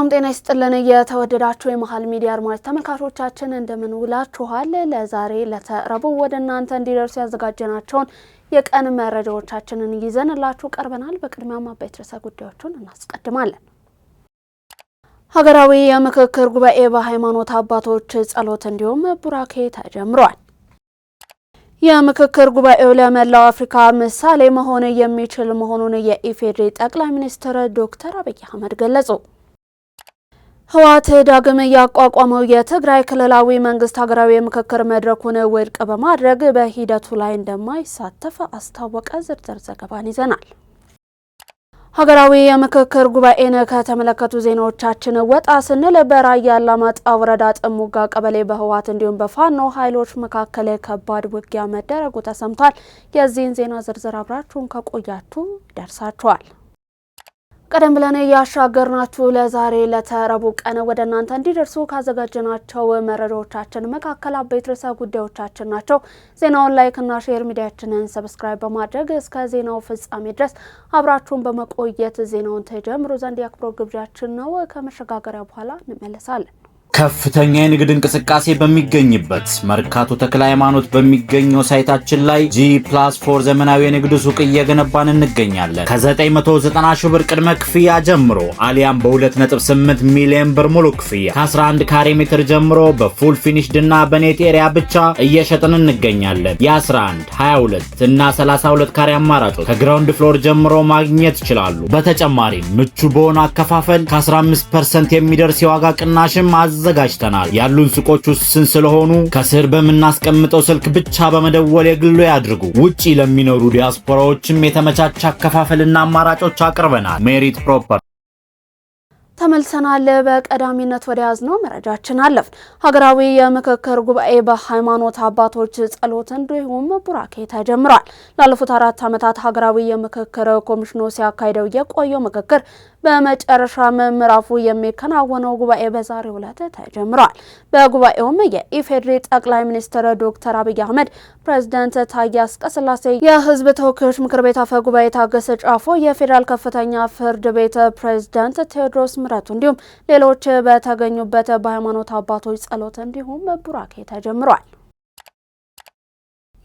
ሰላም ጤና ይስጥልን የተወደዳችሁ የመሃል ሚዲያ አድማጭ ተመልካቾቻችን እንደምን ውላችኋል። ለዛሬ ለተረቡዕ ወደ እናንተ እንዲደርሱ ያዘጋጀናቸውን የቀን መረጃዎቻችንን ይዘንላችሁ ቀርበናል። በቅድሚያም አበይት ርዕሰ ጉዳዮችን እናስቀድማለን። ሀገራዊ የምክክር ጉባኤ በሃይማኖት አባቶች ጸሎት እንዲሁም ቡራኬ ተጀምሯል። የምክክር ጉባኤው ለመላው አፍሪካ ምሳሌ መሆን የሚችል መሆኑን የኢፌዴሪ ጠቅላይ ሚኒስትር ዶክተር አብይ አህመድ ገለጹ። ህወሓት ዳግም ያቋቋመው የትግራይ ክልላዊ መንግስት ሀገራዊ የምክክር መድረኩን ውድቅ በማድረግ በሂደቱ ላይ እንደማይሳተፍ አስታወቀ። ዝርዝር ዘገባን ይዘናል። ሀገራዊ የምክክር ጉባኤን ከተመለከቱ ዜናዎቻችን ወጣ ስንል በራያ አላማጣ ወረዳ ጥሙጋ ቀበሌ በህወሓት እንዲሁም በፋኖ ኃይሎች መካከል ከባድ ውጊያ መደረጉ ተሰምቷል። የዚህን ዜና ዝርዝር አብራችሁን ከቆያችሁ ይደርሳችኋል። ቀደም ብለን ያሻገርናችሁ ለዛሬ ለተረቡዕ ቀን ወደ እናንተ እንዲደርሱ ካዘጋጀናቸው መረጃዎቻችን መካከል አበይት ርዕሰ ጉዳዮቻችን ናቸው። ዜናውን ላይክ እና ሼር፣ ሚዲያችንን ሰብስክራይብ በማድረግ እስከ ዜናው ፍጻሜ ድረስ አብራችሁን በመቆየት ዜናውን ተጀምሩ ዘንድ የአክብሮት ግብዣችን ነው። ከመሸጋገሪያ በኋላ እንመለሳለን። ከፍተኛ የንግድ እንቅስቃሴ በሚገኝበት መርካቶ ተክለ ሃይማኖት በሚገኘው ሳይታችን ላይ G+4 ዘመናዊ የንግድ ሱቅ እየገነባን እንገኛለን። ከ990 ሺህ ብር ቅድመ ክፍያ ጀምሮ አሊያም በ2.8 ሚሊዮን ብር ሙሉ ክፍያ ከ11 ካሬ ሜትር ጀምሮ በፉል ፊኒሽድ እና በኔት ኤሪያ ብቻ እየሸጥን እንገኛለን። የ11፣ 22 እና 32 ካሬ አማራጮች ከግራውንድ ፍሎር ጀምሮ ማግኘት ይችላሉ። በተጨማሪም ምቹ በሆነ አከፋፈል ከ15% የሚደርስ የዋጋ ቅናሽም አዘጋጅተናል። ያሉን ሱቆች ውስን ስለሆኑ ከስር በመናስቀምጠው ስልክ ብቻ በመደወል የግሎ ያድርጉ። ውጪ ለሚኖሩ ዲያስፖራዎችም የተመቻቸ አከፋፈልና አማራጮች አቅርበናል። ሜሪት ፕሮፐርቲ ተመልሰናል። በቀዳሚነት ወደ ያዝነው መረጃችን አለፍ። ሀገራዊ የምክክር ጉባኤ በሃይማኖት አባቶች ጸሎት እንዲሁም ቡራኬ ተጀምሯል። ላለፉት 4 ዓመታት ሀገራዊ የምክክር ኮሚሽኑ ሲያካሂደው የቆየው ምክክር በመጨረሻ ምዕራፉ የሚከናወነው ጉባኤ በዛሬው ዕለት ተጀምሯል። በጉባኤውም የኢፌዴሪ ጠቅላይ ሚኒስትር ዶክተር አብይ አህመድ፣ ፕሬዝዳንት ታዬ አጽቀሥላሴ፣ የህዝብ ተወካዮች ምክር ቤት አፈ ጉባኤ ታገሰ ጫፎ፣ የፌዴራል ከፍተኛ ፍርድ ቤት ፕሬዝዳንት ቴዎድሮስ ምረቱ እንዲሁም ሌሎች በተገኙበት በሃይማኖት አባቶች ጸሎት እንዲሁም ቡራኬ ተጀምሯል።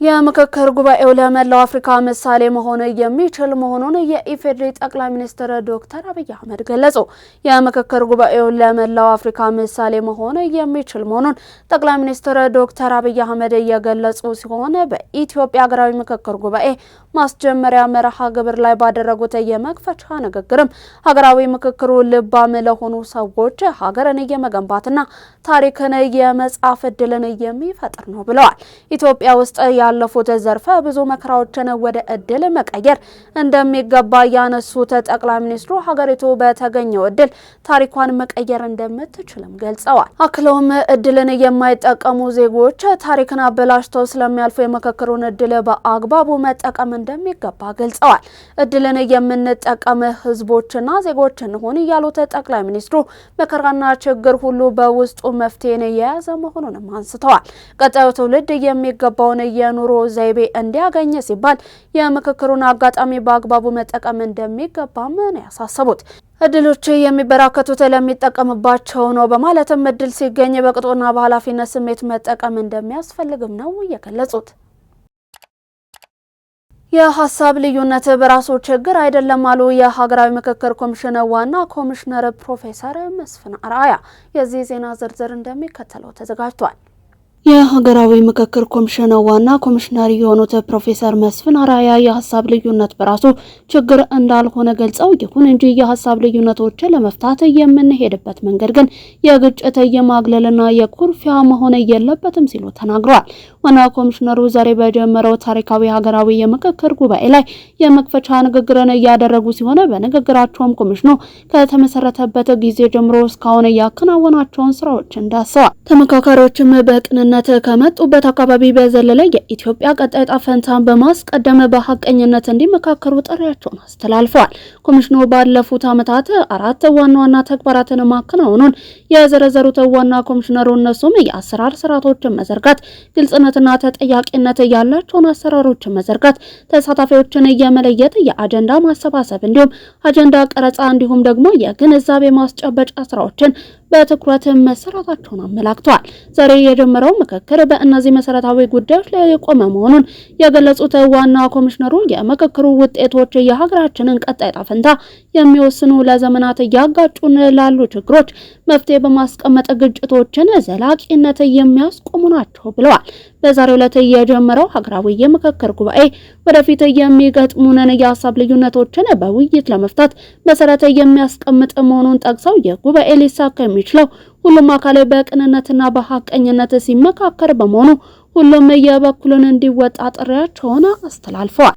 የምክክር ጉባኤው ለመላው አፍሪካ ምሳሌ መሆን የሚችል መሆኑን የኢፌዴሪ ጠቅላይ ሚኒስትር ዶክተር አብይ አህመድ ገለጹ። የምክክር ጉባኤው ለመላው አፍሪካ ምሳሌ መሆን የሚችል መሆኑን ጠቅላይ ሚኒስትር ዶክተር አብይ አህመድ የገለጹ ሲሆን በኢትዮጵያ ሀገራዊ ምክክር ጉባኤ ማስጀመሪያ መርሃ ግብር ላይ ባደረጉት የመክፈቻ ንግግርም ሀገራዊ ምክክሩ ልባም ለሆኑ ሰዎች ሀገርን የመገንባትና ታሪክን የመጻፍ እድልን የሚፈጥር ነው ብለዋል። ኢትዮጵያ ውስጥ ያለፉት ዘርፈ ብዙ መከራዎችን ወደ እድል መቀየር እንደሚገባ ያነሱት ጠቅላይ ሚኒስትሩ ሀገሪቱ በተገኘው እድል ታሪኳን መቀየር እንደምትችልም ገልጸዋል። አክለውም እድልን የማይጠቀሙ ዜጎች ታሪክን አበላሽተው ስለሚያልፉ የምክክሩን እድል በአግባቡ መጠቀም እንደሚገባ ገልጸዋል። እድልን የምንጠቀም ህዝቦችና ዜጎች እንሆን ያሉት ጠቅላይ ሚኒስትሩ መከራና ችግር ሁሉ በውስጡ መፍትሄን የያዘ መሆኑንም አንስተዋል። ቀጣዩ ትውልድ የሚገባውን የኑሮ ዘይቤ እንዲያገኝ ሲባል የምክክሩን አጋጣሚ በአግባቡ መጠቀም እንደሚገባም ነው ያሳሰቡት። እድሎች የሚበራከቱት ለሚጠቀምባቸው ነው በማለትም እድል ሲገኝ በቅጦና በኃላፊነት ስሜት መጠቀም እንደሚያስፈልግም ነው የገለጹት። የሀሳብ ልዩነት በራሱ ችግር አይደለም አሉ የሀገራዊ ምክክር ኮሚሽን ዋና ኮሚሽነር ፕሮፌሰር መስፍን አርአያ። የዚህ ዜና ዝርዝር እንደሚከተለው ተዘጋጅቷል። የሀገራዊ ምክክር ኮሚሽን ዋና ኮሚሽነር የሆኑት ፕሮፌሰር መስፍን አርአያ የሀሳብ ልዩነት በራሱ ችግር እንዳልሆነ ገልጸው ይሁን እንጂ የሀሳብ ልዩነቶችን ለመፍታት የምንሄድበት መንገድ ግን የግጭት የማግለልና የኩርፊያ መሆን የለበትም ሲሉ ተናግረዋል። ዋና ኮሚሽነሩ ዛሬ በጀመረው ታሪካዊ ሀገራዊ የምክክር ጉባኤ ላይ የመክፈቻ ንግግርን እያደረጉ ሲሆን በንግግራቸውም ኮሚሽኑ ከተመሰረተበት ጊዜ ጀምሮ እስካሁን ያከናወናቸውን ስራዎች እንዳሰዋል። ተመካካሪዎችም በቅንነት በባለቤትነት ከመጡበት አካባቢ በዘለለ የኢትዮጵያ ቀጣይ ዕጣ ፈንታን በማስቀደም በሐቀኝነት እንዲመካከሩ ጥሪያቸውን አስተላልፈዋል። ኮሚሽኑ ባለፉት ዓመታት 4 ዋና ተግባራትን ማከናወኑን የዘረዘሩት ዋና ኮሚሽነሩ እነሱም የአሰራር ስርዓቶችን መዘርጋት፣ ግልጽነትና ተጠያቂነት ያላቸውን አሰራሮችን መዘርጋት፣ ተሳታፊዎችን የመለየት የአጀንዳ ማሰባሰብ እንዲሁም አጀንዳ ቀረጻ እንዲሁም ደግሞ የግንዛቤ ማስጨበጫ ስራዎችን በትኩረት መሰራታቸውን አመላክተዋል። ዛሬ የጀመረው ምክክር በእነዚህ መሰረታዊ ጉዳዮች ላይ የቆመ መሆኑን የገለጹት ዋና ኮሚሽነሩ የምክክሩ ውጤቶች የሀገራችንን ቀጣይ ዕጣ ፈንታ የሚወስኑ ለዘመናት እያጋጩን ላሉ ችግሮች መፍትሄ በማስቀመጥ ግጭቶችን ዘላቂነት የሚያስቆሙ ናቸው ብለዋል። በዛሬው ዕለት የጀመረው ሀገራዊ የምክክር ጉባኤ ወደፊት የሚገጥሙንን የሀሳብ ልዩነቶችን በውይይት ለመፍታት መሰረት የሚያስቀምጥ መሆኑን ጠቅሰው የጉባኤ ሊሳካ የሚችለው ሁሉም አካል በቅንነትና በሐቀኝነት ሲመካከር በመሆኑ ሁሉም የበኩሉን እንዲወጣ ጥሪያቸውን አስተላልፈዋል።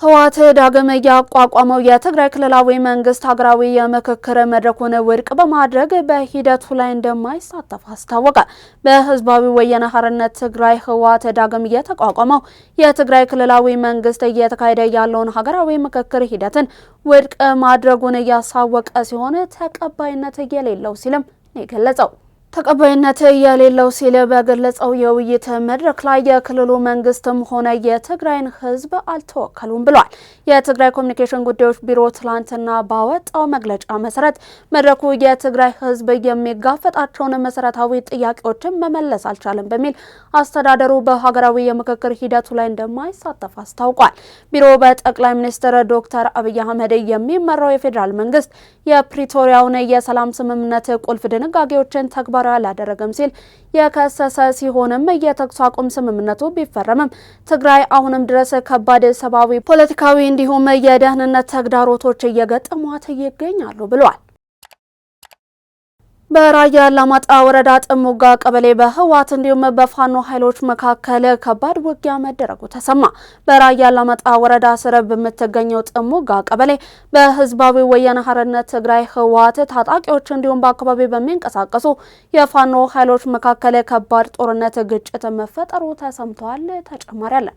ህወሓት ዳግም ያቋቋመው የትግራይ ክልላዊ መንግስት ሀገራዊ የምክክር መድረኩን ውድቅ በማድረግ በሂደቱ ላይ እንደማይሳተፍ አስታወቀ። በህዝባዊ ወያነ ሓርነት ትግራይ ህወሓት ዳግም የተቋቋመው የትግራይ ክልላዊ መንግስት እየተካሄደ ያለውን ሀገራዊ ምክክር ሂደትን ውድቅ ማድረጉን ያሳወቀ ሲሆን ተቀባይነት የሌለው ሲልም ነው የገለጸው። ተቀባይነት የሌለው ሲል በገለጸው የውይይት መድረክ ላይ የክልሉ መንግስትም ሆነ የትግራይን ህዝብ አልተወከሉም ብሏል። የትግራይ ኮሚኒኬሽን ጉዳዮች ቢሮ ትላንትና ባወጣው መግለጫ መሰረት መድረኩ የትግራይ ህዝብ የሚጋፈጣቸውን መሰረታዊ ጥያቄዎችን መመለስ አልቻለም በሚል አስተዳደሩ በሀገራዊ የምክክር ሂደቱ ላይ እንደማይሳተፍ አስታውቋል። ቢሮ በጠቅላይ ሚኒስትር ዶክተር አብይ አህመድ የሚመራው የፌዴራል መንግስት የፕሪቶሪያውን የሰላም ስምምነት ቁልፍ ድንጋጌዎችን ተግባራዊ አላደረገም ሲል የከሰሰ ሲሆንም የተኩስ አቁም ስምምነቱ ቢፈረምም ትግራይ አሁንም ድረስ ከባድ ሰብአዊ፣ ፖለቲካዊ እንዲሁም የደህንነት ተግዳሮቶች እየገጠሟት ይገኛሉ ብሏል። በራያ አላማጣ ወረዳ ጥሙጋ ቀበሌ በህወሓት እንዲሁም በፋኖ ኃይሎች መካከል ከባድ ውጊያ መደረጉ ተሰማ። በራያ አላማጣ ወረዳ ስር በምትገኘው ጥሙጋ ቀበሌ በህዝባዊ ወያነ ሓርነት ትግራይ ህወሓት ታጣቂዎች እንዲሁም በአካባቢው በሚንቀሳቀሱ የፋኖ ኃይሎች መካከል ከባድ ጦርነት፣ ግጭት መፈጠሩ ተሰምቷል። ተጨማሪ አለ።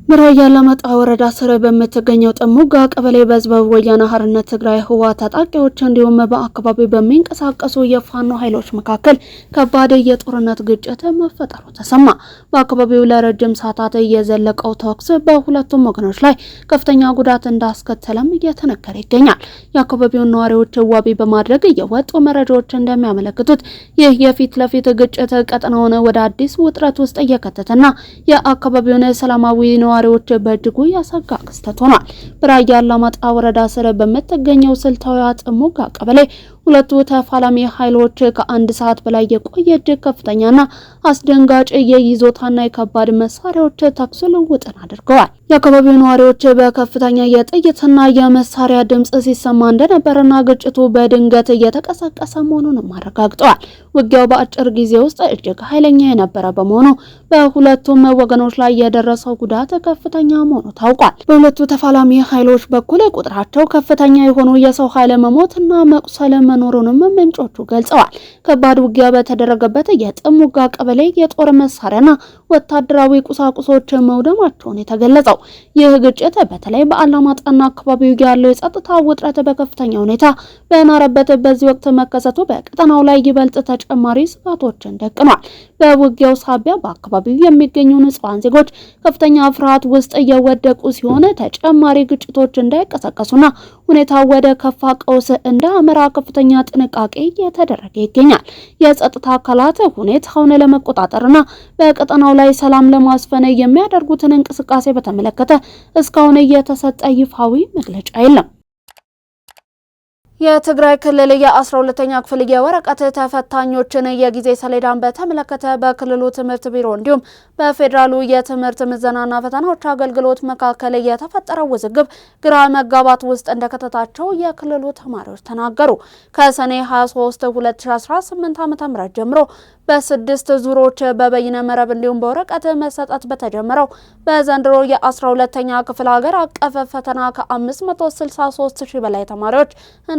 በራያ አላማጣ ወረዳ ስር በምትገኘው ጥሙጋ ቀበሌ በህዝባዊ ወያነ ሓርነት ትግራይ ህወሓት ታጣቂዎች እንዲሁም በአካባቢው በሚንቀሳቀሱ የፋኖ ኃይሎች መካከል ከባድ የጦርነት ግጭት መፈጠሩ ተሰማ። በአካባቢው ለረጅም ሰዓታት የዘለቀው ተኩስ በሁለቱም ወገኖች ላይ ከፍተኛ ጉዳት እንዳስከተለም እየተነገረ ይገኛል። የአካባቢውን ነዋሪዎች ዋቢ በማድረግ የወጡ መረጃዎች እንደሚያመለክቱት ይህ የፊት ለፊት ግጭት ቀጠናውን ወደ አዲስ ውጥረት ውስጥ እየከተተና የአካባቢውን ሰላማዊ ነዋሪዎች በእጅጉ ያሰጋ ክስተት ሆኗል። በራያ አላማጣ ወረዳ ስር በምትገኘው ስልታዊ ጥሙጋ ቀበሌ ሁለቱ ተፋላሚ ኃይሎች ከአንድ ሰዓት በላይ የቆየ እጅግ ከፍተኛና አስደንጋጭ የይዞታና የከባድ መሳሪያዎች ተኩስ ልውውጥን አድርገዋል። የአካባቢው ነዋሪዎች በከፍተኛ የጥይትና የመሳሪያ ድምጽ ሲሰማ እንደነበረና ግጭቱ በድንገት እየተቀሰቀሰ መሆኑንም አረጋግጠዋል። ውጊያው በአጭር ጊዜ ውስጥ እጅግ ኃይለኛ የነበረ በመሆኑ በሁለቱም ወገኖች ላይ የደረሰው ጉዳት ከፍተኛ መሆኑ ታውቋል። በሁለቱ ተፋላሚ ኃይሎች በኩል ቁጥራቸው ከፍተኛ የሆኑ የሰው ኃይል መሞትና መቁሰል መኖሩንም ምንጮቹ ገልጸዋል። ከባድ ውጊያ በተደረገበት የጥሙጋ ቀበሌ የጦር መሳሪያና ወታደራዊ ቁሳቁሶች መውደማቸውን የተገለጸው ይህ ግጭት በተለይ በአላማጣና አካባቢው ያለው የጸጥታ ውጥረት በከፍተኛ ሁኔታ በናረበት በዚህ ወቅት መከሰቱ በቀጠናው ላይ ይበልጥ ተጨማሪ ስጋቶችን ደቅኗል። በውጊያው ሳቢያ በአካባቢው የሚገኙ ንጹሃን ዜጎች ከፍተኛ ፍርሃት ውስጥ እየወደቁ ሲሆን ተጨማሪ ግጭቶች እንዳይቀሰቀሱና ሁኔታው ወደ ከፋ ቀውስ እንዳያመራ ከፍተኛ ጥንቃቄ እየተደረገ ይገኛል። የጸጥታ አካላት ሁኔታውን ለመቆጣጠርና በቀጠናው ላይ ሰላም ለማስፈን የሚያደርጉትን እንቅስቃሴ በተመለከተ እስካሁን እየተሰጠ ይፋዊ መግለጫ የለም። የትግራይ ክልል የ12ኛ ክፍል የወረቀት ተፈታኞችን የጊዜ ሰሌዳን በተመለከተ በክልሉ ትምህርት ቢሮ እንዲሁም በፌዴራሉ የትምህርት ምዘናና ፈተናዎች አገልግሎት መካከል የተፈጠረው ውዝግብ ግራ መጋባት ውስጥ እንደከተታቸው የክልሉ ተማሪዎች ተናገሩ። ከሰኔ 23 2018 ዓ.ም ጀምሮ በ6 ዙሮች በበይነ መረብ እንዲሁም በወረቀት መሰጠት በተጀመረው በዘንድሮ የ12ኛ ክፍል ሀገር አቀፍ ፈተና ከ563 ሺህ በላይ ተማሪዎች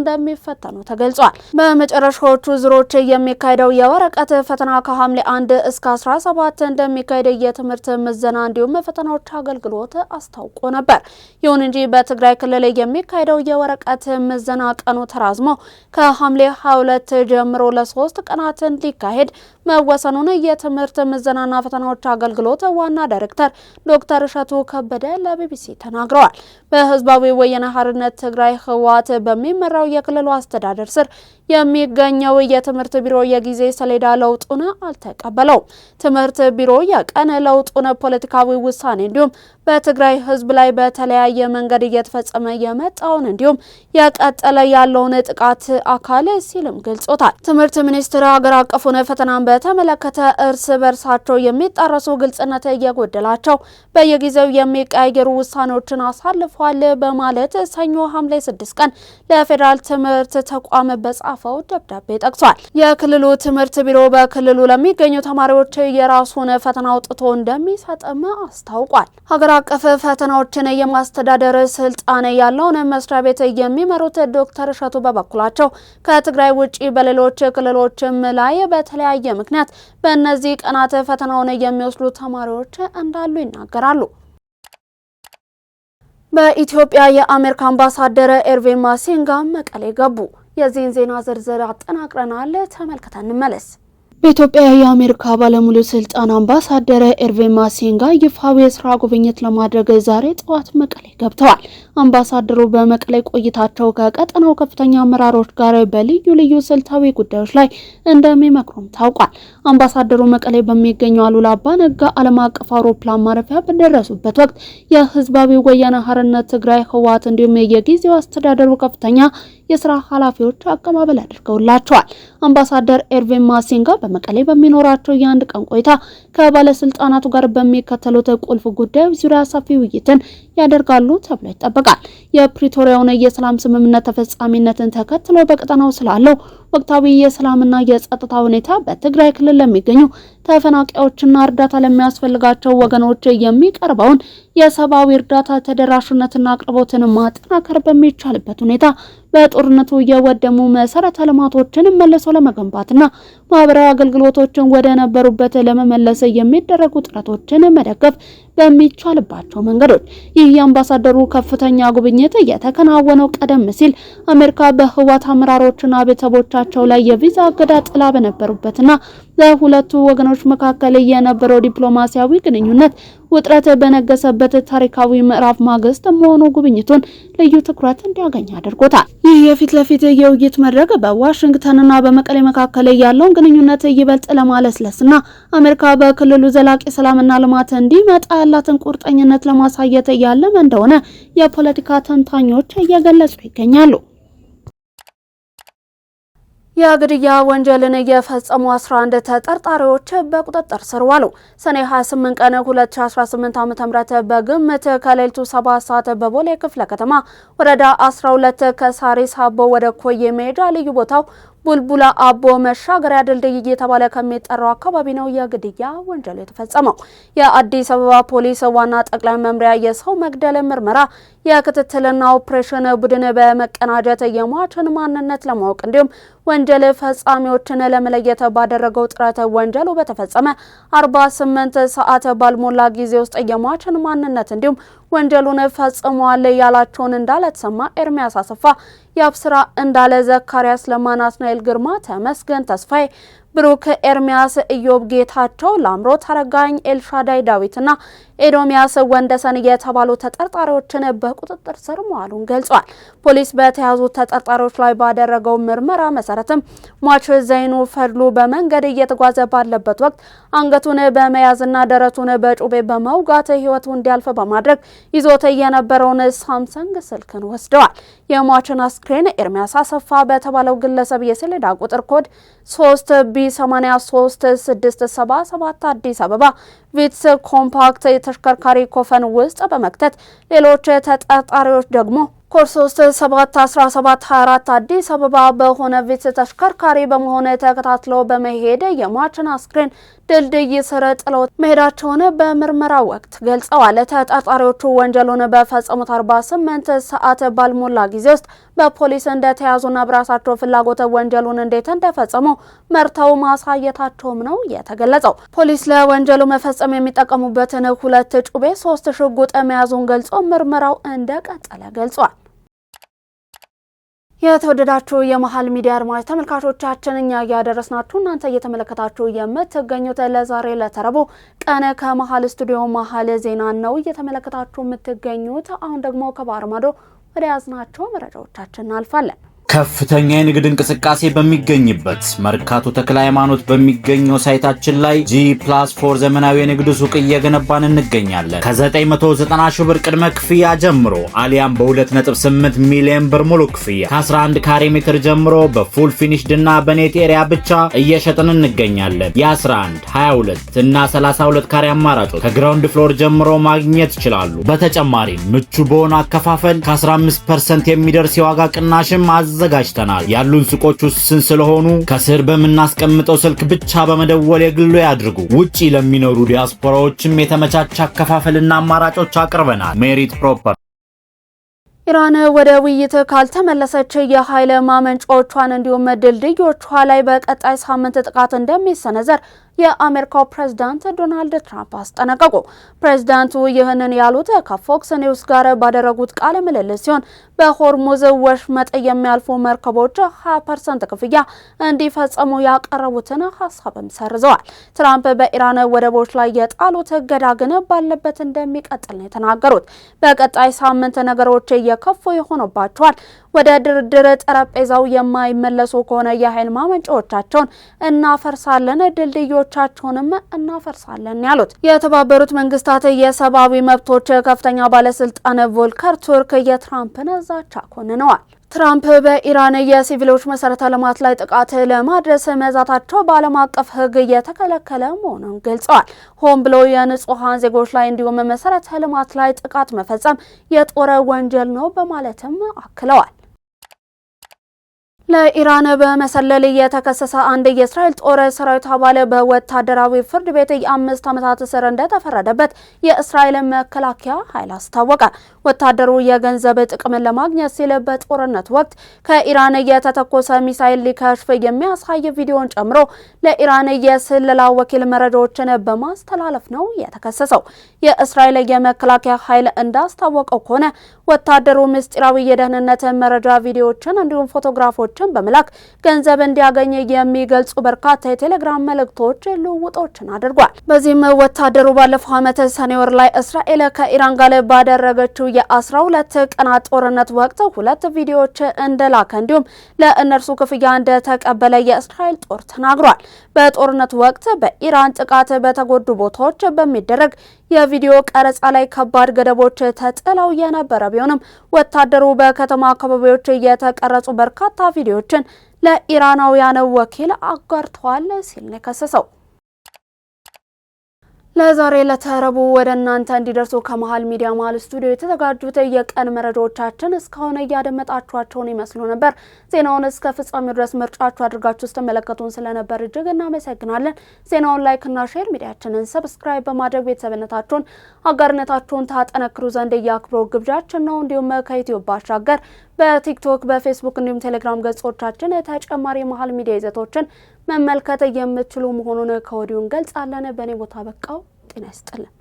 እንደሚፈተኑ ተገልጿል። በመጨረሻዎቹ ዙሮች የሚካሄደው የወረቀት ፈተና ከሐምሌ 1 እስከ 17 እንደሚካሄድ የትምህርት ምዘና እንዲሁም ፈተናዎች አገልግሎት አስታውቆ ነበር። ይሁን እንጂ በትግራይ ክልል የሚካሄደው የወረቀት ምዘና ቀኑ ተራዝሞ ከሐምሌ 22 ጀምሮ ለ3 ቀናት እንዲካሄድ መወሰኑን የትምህርት ምዘናና ፈተናዎች አገልግሎት ዋና ዳይሬክተር ዶክተር እሸቱ ከበደ ለቢቢሲ ተናግረዋል። በህዝባዊ ወያነ ሓርነት ትግራይ ህወሓት በሚመራው የክልሉ አስተዳደር ስር የሚገኘው የትምህርት ቢሮ የጊዜ ሰሌዳ ለውጡን አልተቀበለውም። ትምህርት ቢሮ የቀን ለውጡን ፖለቲካዊ ውሳኔ እንዲሁም በትግራይ ህዝብ ላይ በተለያየ መንገድ እየተፈጸመ የመጣውን እንዲሁም የቀጠለ ያለውን ጥቃት አካል ሲልም ገልጾታል። ትምህርት ሚኒስቴር ሀገር አቀፉን ፈተናን በተመለከተ እርስ በርሳቸው የሚጣረሱ ግልጽነት እየጎደላቸው በየጊዜው የሚቀያየሩ ውሳኔዎችን አሳልፏል በማለት ሰኞ ሐምሌ 6 ቀን ለፌዴራል ትምህርት ተቋም በጻፈው ደብዳቤ ጠቅሷል። የክልሉ ትምህርት ቢሮ በክልሉ ለሚገኙ ተማሪዎች የራሱን ፈተና አውጥቶ እንደሚሰጥም አስታውቋል። ሀገር አቀፍ ፈተናዎችን የማስተዳደር ስልጣን ያለውን መስሪያ ቤት የሚመሩት ዶክተር እሸቱ በበኩላቸው ከትግራይ ውጪ በሌሎች ክልሎችም ላይ በተለያየ ምክንያት በእነዚህ ቀናት ፈተናውን የሚወስዱ ተማሪዎች እንዳሉ ይናገራሉ። በኢትዮጵያ የአሜሪካ አምባሳደር ኤርቪን ማሲንጋ መቀሌ ገቡ። የዚህን ዜና ዝርዝር አጠናቅረናል። ተመልክተን እንመለስ። በኢትዮጵያ የአሜሪካ ባለሙሉ ስልጣን አምባሳደር ኤርቪን ማሲንጋ ይፋዊ የስራ ጉብኝት ለማድረግ ዛሬ ጠዋት መቀሌ ገብተዋል። አምባሳደሩ በመቀሌ ቆይታቸው ከቀጠናው ከፍተኛ አመራሮች ጋር በልዩ ልዩ ስልታዊ ጉዳዮች ላይ እንደሚመክሩም ታውቋል። አምባሳደሩ መቀሌ በሚገኘው አሉላ አባ ነጋ ዓለም አቀፍ አውሮፕላን ማረፊያ በደረሱበት ወቅት የህዝባዊ ወያነ ሓርነት ትግራይ ህወሓት እንዲሁም የጊዜው አስተዳደሩ ከፍተኛ የስራ ኃላፊዎች አቀባበል አድርገውላቸዋል። አምባሳደር ኤርቪን ማሲንጋ በመቀሌ በሚኖራቸው የአንድ ቀን ቆይታ ከባለስልጣናቱ ጋር በሚከተሉት ቁልፍ ጉዳዮች ዙሪያ ሰፊ ውይይትን ያደርጋሉ ተብሎ ይጠበቃል። የፕሪቶሪያውን የሰላም ስምምነት ተፈጻሚነትን ተከትሎ በቀጠናው ስላለው ወቅታዊ የሰላምና የጸጥታ ሁኔታ በትግራይ ክልል ለሚገኙ ተፈናቃዮችና እርዳታ ለሚያስፈልጋቸው ወገኖች የሚቀርበውን የሰብአዊ እርዳታ ተደራሽነትና አቅርቦትን ማጠናከር በሚቻልበት ሁኔታ በጦርነቱ የወደሙ መሰረተ ልማቶችን መልሶ ለመገንባትና ማህበራዊ አገልግሎቶችን ወደ ነበሩበት ለመመለስ የሚደረጉ ጥረቶችን መደገፍ በሚቻልባቸው መንገዶች ይህ የአምባሳደሩ ከፍተኛ ጉብኝት የተከናወነው ቀደም ሲል አሜሪካ በህወሓት አመራሮችና ቤተሰቦቻቸው ላይ የቪዛ እገዳ ጥላ በነበሩበትና በሁለቱ ወገኖች መካከል የነበረው ዲፕሎማሲያዊ ግንኙነት ውጥረት በነገሰበት ታሪካዊ ምዕራፍ ማግስት መሆኑ ጉብኝቱን ልዩ ትኩረት እንዲያገኝ አድርጎታል። ይህ የፊት ለፊት የውይይት መድረክ በዋሽንግተንና በመቀሌ መካከል ያለውን ግንኙነት ይበልጥ ለማለስለስና አሜሪካ በክልሉ ዘላቂ ሰላምና ልማት እንዲመጣ ያላትን ቁርጠኝነት ለማሳየት ያለመ እንደሆነ የፖለቲካ ተንታኞች እየገለጹ ይገኛሉ። የግድያ ወንጀልን የፈጸሙ 11 ተጠርጣሪዎች በቁጥጥር ስር ዋሉ። ሰኔ 28 ቀን 2018 ዓ.ም በግምት ከሌሊቱ 7 ሰዓት በቦሌ ክፍለ ከተማ ወረዳ 12 ከሳሪስ አቦ ወደ ኮዬ ሜዳ ልዩ ቦታው ቡልቡላ አቦ መሻገሪያ ድልድይ እየተባለ ከሚጠራው አካባቢ ነው የግድያ ወንጀል የተፈጸመው። የአዲስ አበባ ፖሊስ ዋና ጠቅላይ መምሪያ የሰው መግደል ምርመራ የክትትልና ኦፕሬሽን ቡድን በመቀናጀት የሟችን ማንነት ለማወቅ እንዲሁም ወንጀል ፈጻሚዎችን ለመለየት ባደረገው ጥረት ወንጀሉ በተፈጸመ 48 ሰዓት ባልሞላ ጊዜ ውስጥ የሟችን ማንነት እንዲሁም ወንጀሉን ፈጽሟል ያላቸውን እንዳለ ተሰማ፣ ኤርሚያስ አሰፋ፣ ያብስራ እንዳለ፣ ዘካሪያስ ለማ፣ ናትናኤል ግርማ፣ ተመስገን ተስፋዬ፣ ብሩክ ኤርሚያስ፣ ኢዮብ ጌታቸው፣ ላምሮት አረጋኝ፣ ኤልሻዳይ ዳዊትና ኤዶሚያስ ወንደሰን የተባሉ ተጠርጣሪዎችን በቁጥጥር ስር መዋሉን ገልጿል። ፖሊስ በተያዙት ተጠርጣሪዎች ላይ ባደረገው ምርመራ መሰረትም ሟች ዘይኑ ፈድሉ በመንገድ እየተጓዘ ባለበት ወቅት አንገቱን በመያዝና ደረቱን በጩቤ በመውጋት ሕይወቱ እንዲያልፍ በማድረግ ይዞት የነበረውን ሳምሰንግ ስልክን ወስደዋል። የሟችን አስክሬን ኤርሚያስ አሰፋ በተባለው ግለሰብ የሰሌዳ ቁጥር ኮድ 3B83677 አዲስ አበባ ቪትስ ኮምፓክት ተሽከርካሪ ኮፈን ውስጥ በመክተት ሌሎች ተጠርጣሪዎች ደግሞ ኮድ 371724 አዲስ አበባ በሆነ ቪትስ ተሽከርካሪ በመሆን ተከታትለው በመሄድ የሟችን አስክሬን ድልድይ ስር ጥለው መሄዳቸውን በምርመራ ወቅት ገልጸዋል። ተጠርጣሪዎቹ ወንጀሉን በፈጸሙት 48 ሰዓት ባልሞላ ጊዜ ውስጥ በፖሊስ እንደተያዙና በራሳቸው ፍላጎት ወንጀሉን እንዴት እንደፈጸሙ መርተው ማሳየታቸውም ነው የተገለጸው። ፖሊስ ለወንጀሉ መፈጸም የሚጠቀሙበትን 2 ጩቤ፣ 3 ሽጉጥ መያዙን ገልጾ ምርመራው እንደቀጠለ ገልጿል። የተወደዳችሁ የመሃል ሚዲያ አድማጭ ተመልካቾቻችን እኛ ያደረስናችሁ እናንተ እየተመለከታችሁ የምትገኙት ለዛሬ ለተረቡ ቀን ከመሃል ስቱዲዮ መሃል ዜና ነው እየተመለከታችሁ የምትገኙት። አሁን ደግሞ ከባህር ማዶ ወደ ያዝናቸው መረጃዎቻችን እናልፋለን። ከፍተኛ የንግድ እንቅስቃሴ በሚገኝበት መርካቶ ተክለ ሃይማኖት በሚገኘው ሳይታችን ላይ G+4 ዘመናዊ የንግድ ሱቅ እየገነባን እንገኛለን። ከ990 ሺህ ብር ቅድመ ክፍያ ጀምሮ አሊያም በ2.8 ሚሊዮን ብር ሙሉ ክፍያ ከ11 ካሬ ሜትር ጀምሮ በፉል ፊኒሽድ እና በኔት ኤሪያ ብቻ እየሸጥን እንገኛለን። የ11፣ 22 እና 32 ካሬ አማራጮች ከግራውንድ ፍሎር ጀምሮ ማግኘት ይችላሉ። በተጨማሪም ምቹ በሆነ አከፋፈል ከ15% የሚደርስ የዋጋ ቅናሽም አዘጋጅተናል። ያሉን ሱቆች ውስን ስለሆኑ ከስር በምናስቀምጠው ስልክ ብቻ በመደወል የግሎ ያድርጉ። ውጪ ለሚኖሩ ዲያስፖራዎችም የተመቻቸ አከፋፈልና አማራጮች አቅርበናል። ሜሪት ፕሮፐር ኢራን ወደ ውይይት ካልተመለሰች የኃይል ማመንጫዎቿን እንዲሁም ድልድዮቿ ላይ በቀጣይ ሳምንት ጥቃት እንደሚሰነዘር የአሜሪካው ፕሬዝዳንት ዶናልድ ትራምፕ አስጠነቀቁ። ፕሬዝዳንቱ ይህንን ያሉት ከፎክስ ኒውስ ጋር ባደረጉት ቃለ ምልልስ ሲሆን በሆርሙዝ ወሽመጥ የሚያልፉ መርከቦች 20% ክፍያ እንዲፈጸሙ ያቀረቡትን ሀሳብም ሰርዘዋል። ትራምፕ በኢራን ወደቦች ላይ የጣሉት እገዳ ግን ባለበት እንደሚቀጥል ነው የተናገሩት። በቀጣይ ሳምንት ነገሮች እየከፉ ይሆኑባቸዋል። ወደ ድርድር ጠረጴዛው የማይመለሱ ከሆነ የኃይል ማመንጫዎቻቸውን እናፈርሳለን፣ ድልድዮቻቸውንም እናፈርሳለን ያሉት የተባበሩት መንግስታት የሰብአዊ መብቶች ከፍተኛ ባለስልጣን ቮልከር ቱርክ የትራምፕን ዛቻ ኮንነዋል። ትራምፕ በኢራን የሲቪሎች መሰረተ ልማት ላይ ጥቃት ለማድረስ መዛታቸው በዓለም አቀፍ ሕግ የተከለከለ መሆኑን ገልጸዋል። ሆን ብሎ የንጹሃን ዜጎች ላይ እንዲሁም መሰረተ ልማት ላይ ጥቃት መፈጸም የጦር ወንጀል ነው በማለትም አክለዋል። ለኢራን በመሰለል የተከሰሰ አንድ የእስራኤል ጦር ሰራዊት አባል በወታደራዊ ፍርድ ቤት የ5 ዓመታት እስር እንደተፈረደበት የእስራኤል መከላከያ ኃይል አስታወቀ። ወታደሩ የገንዘብ ጥቅምን ለማግኘት ሲል በጦርነት ወቅት ከኢራን የተተኮሰ ሚሳኤል ሊከሽፍ የሚያሳይ ቪዲዮን ጨምሮ ለኢራን የስለላ ወኪል መረጃዎችን በማስተላለፍ ነው የተከሰሰው። የእስራኤል የመከላከያ ኃይል እንዳስታወቀው ከሆነ ወታደሩ ምስጢራዊ የደህንነት መረጃ ቪዲዮዎችን እንዲሁም ፎቶግራፎች በመላክ ገንዘብ እንዲያገኝ የሚገልጹ በርካታ የቴሌግራም መልእክቶች ልውውጦችን አድርጓል። በዚህም ወታደሩ ባለፈው ዓመት ሰኔ ወር ላይ እስራኤል ከኢራን ጋር ባደረገችው የ12 ቀናት ጦርነት ወቅት 2 ቪዲዮዎች እንደላከ እንዲሁም ለእነርሱ ክፍያ እንደተቀበለ የእስራኤል ጦር ተናግሯል። በጦርነቱ ወቅት በኢራን ጥቃት በተጎዱ ቦታዎች በሚደረግ የቪዲዮ ቀረጻ ላይ ከባድ ገደቦች ተጥለው የነበረ ቢሆንም ወታደሩ በከተማ አካባቢዎች የተቀረጹ በርካታ ቪዲዮዎችን ለኢራናውያን ወኪል አጋርተዋል ሲል ነው የከሰሰው። ለዛሬ ለተረቡ ወደ እናንተ እንዲደርሱ ከመሃል ሚዲያ መሃል ስቱዲዮ የተዘጋጁት የቀን መረጃዎቻችን እስካሁን እያደመጣችኋቸውን ይመስሉ ነበር። ዜናውን እስከ ፍጻሜው ድረስ ምርጫችሁ አድርጋችሁ ስትመለከቱን ስለነበር እጅግ እናመሰግናለን። ዜናውን ላይክና ሼር፣ ሚዲያችንን ሰብስክራይብ በማድረግ ቤተሰብነታችሁን አጋርነታችሁን ታጠነክሩ ዘንድ የአክብሮት ግብዣችን ነው። እንዲሁም ከዩቲዩብ ባሻገር በቲክቶክ፣ በፌስቡክ እንዲሁም ቴሌግራም ገጾቻችን ተጨማሪ መሃል ሚዲያ ይዘቶችን መመልከት የምትችሉ መሆኑን ከወዲሁ እንገልጻለን። በእኔ ቦታ በቃው። ጤና ይስጥልን።